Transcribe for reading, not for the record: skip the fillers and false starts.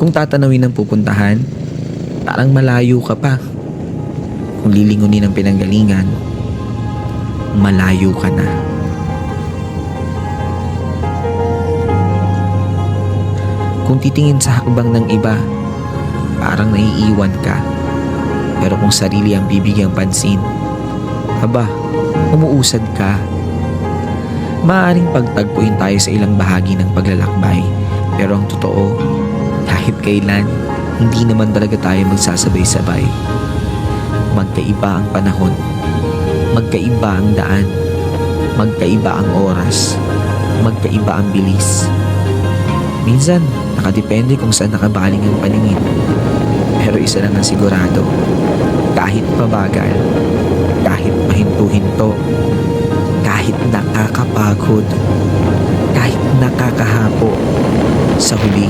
Kung tatanawin ang pupuntahan, parang malayo ka pa. Kung lilingunin ang pinanggalingan, malayo ka na. Kung titingin sa hakbang ng iba, parang naiiwan ka. Pero kung sarili ang bibigyang pansin, aba, umuusad ka. Maaaring pagtagpuin tayo sa ilang bahagi ng paglalakbay, pero ang totoo, kahit kailan, hindi naman talaga tayo magsasabay-sabay. Magkaiba ang panahon, magkaiba ang daan, magkaiba ang oras, magkaiba ang bilis. Minsan, nakadepende kung saan nakabaling ang paningin. Pero isa lang ang sigurado, kahit mabagal, kahit mahinto-hinto, kahit nakakapagod, kahit nakakahapo, sa huli,